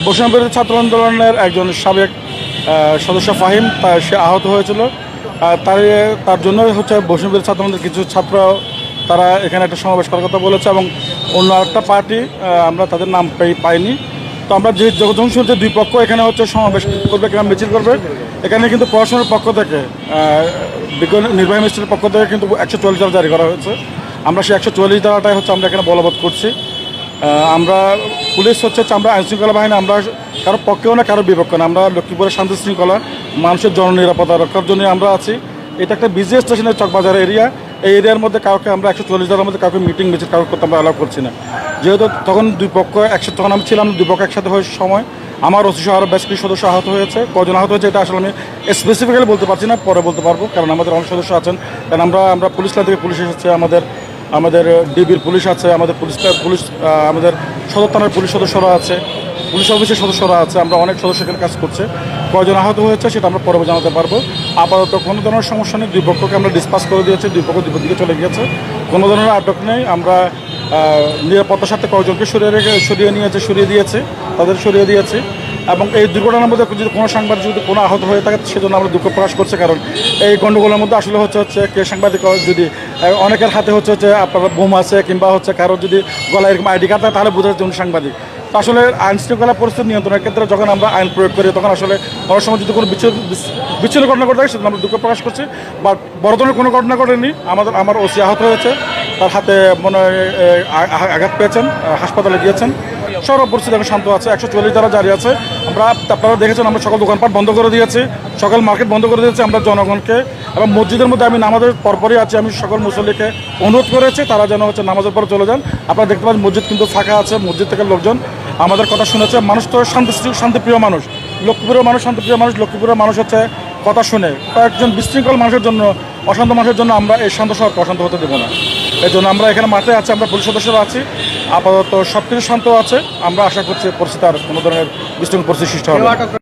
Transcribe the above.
বৈষম্যবিরোধী ছাত্র আন্দোলনের একজন সাবেক সদস্য ফাহিম সে আহত হয়েছিল। তার জন্যই হচ্ছে বৈষম্যবিরোধী ছাত্র আন্দোলনের কিছু ছাত্র তারা এখানে একটা সমাবেশ করার কথা বলেছে এবং অন্য একটা পার্টি আমরা তাদের নাম পাইনি। তো আমরা যখন শুনছি দুই পক্ষ এখানে হচ্ছে সমাবেশ করবে কিংবা মিছিল করবে, এখানে কিন্তু প্রশাসনের পক্ষ থেকে নির্বাহী ম্যাজিস্ট্রেটের পক্ষ থেকে কিন্তু 144 ধারা জারি করা হয়েছে। আমরা সেই 144 ধারাটাই হচ্ছে আমরা এখানে বলবৎ করছি। আমরা পুলিশ হচ্ছে আমরা আইনশৃঙ্খলা বাহিনী, আমরা কারো পক্ষেও না কারো বিপক্ষে না। আমরা লক্ষ্মীপুরের শান্তি শৃঙ্খলা মানুষের জননিরাপত্তা রক্ষার জন্য আমরা আছি। এটা একটা বিজি স্টেশনের চকবাজার এরিয়া। এই এরিয়ার মধ্যে কাউকে আমরা 144 ধারার মধ্যে কাউকে মিটিং মিছিল কাউকে করতে আমরা অ্যালাউ করছি না। যেহেতু তখন দুই পক্ষ একসাথে, তখন আমি ছিলাম, দুই পক্ষ একসাথে হয়ে সময় আমার ওসি সহ আরও বেশ কিছু সদস্য আহত হয়েছে। কজন আহত হয়েছে এটা আসলে আমি স্পেসিফিক্যালি বলতে পারছি না, পরে বলতে পারবো, কারণ আমাদের অনেক সদস্য আছেন। কারণ আমরা পুলিশ লাইন থেকে পুলিশ এসেছে, আমাদের ডিবির পুলিশ আছে, আমাদের পুলিশ আমাদের সদর থানার পুলিশ সদস্যরা আছে, পুলিশ অফিসের সদস্যরা আছে। আমরা অনেক সদস্য এখানে কাজ করছে। কয়জন আহত হয়েছে সেটা আমরা পরে জানাতে পারবো। আপাতত কোনো ধরনের সমস্যা নেই, দুই পক্ষকে আমরা ডিসপাস করে দিয়েছি, দুই পক্ষ দুই দিকে চলে গিয়েছে, কোনো ধরনের আটক নেই। আমরা নিরাপত্তার সাথে কয়েকজনকে সরিয়ে দিয়েছি এবং এই দুর্ঘটনার মধ্যে যদি কোনো সাংবাদিক যদি কোনো আহত হয়ে থাকে সেজন্য আমরা দুঃখ প্রকাশ করছি। কারণ এই গণ্ডগোলের মধ্যে আসলে হচ্ছে কে সাংবাদিক যদি অনেকের হাতে হচ্ছে আপনার বোম আছে কিংবা হচ্ছে কারো যদি গলায় এরকম আইডি কার্ড থাকে তাহলে বোঝা যাচ্ছে উনি সাংবাদিক। তো আসলে আইন শৃঙ্খলা পরিস্থিতি নিয়ন্ত্রণের ক্ষেত্রে যখন আমরা আইন প্রয়োগ করি তখন আসলে অনেক সময় যদি কোনো বিচ্ছিন্ন ঘটনা ঘটে থাকে সেটা আমরা দুঃখ প্রকাশ করছি। বা বড় ধরনের কোনো ঘটনা ঘটেনি। আমার ওসি আহত হয়েছে, তার হাতে মনে আঘাত পেয়েছেন, হাসপাতালে গিয়েছেন। সর্ব পরিস্থিতি এখন শান্ত আছে। 144 ধারা জারি আছে। আপনারা দেখেছেন আমরা সকল দোকানপাট বন্ধ করে দিয়েছি, সকল মার্কেট বন্ধ করে দিয়েছি। আমরা জনগণকে এবং মসজিদের মধ্যে আমি নামাজের পরপরই আছি, আমি সকল মুসল্লিকে অনুরোধ করেছি তারা যেন হচ্ছে নামাজের পরে চলে যান। আপনারা দেখতে পাচ্ছেন মসজিদ কিন্তু ফাঁকা আছে, মসজিদ থেকে লোকজন আমাদের কথা শুনেছে। মানুষ তো শান্তিপ্রিয় মানুষ, লক্ষ্মীপুরের মানুষ শান্তিপ্রিয় মানুষ। লক্ষ্মীপুরের মানুষ হচ্ছে কথা শুনে। কয়েকজন বিশৃঙ্খল মানুষের জন্য, অশান্ত মানুষের জন্য আমরা এই শান্ত শহরকে অশান্ত হতে দেবো না। এই জন্য আমরা এখানে মাঠে আছি, আমরা পুলিশ সদস্যরা আছি। আপাতত সব কিছু শান্ত আছে। আমরা আশা করছি পরিস্থিতি আর কোনো ধরনের বিশৃঙ্খল পরিস্থিতি সৃষ্টি হবে।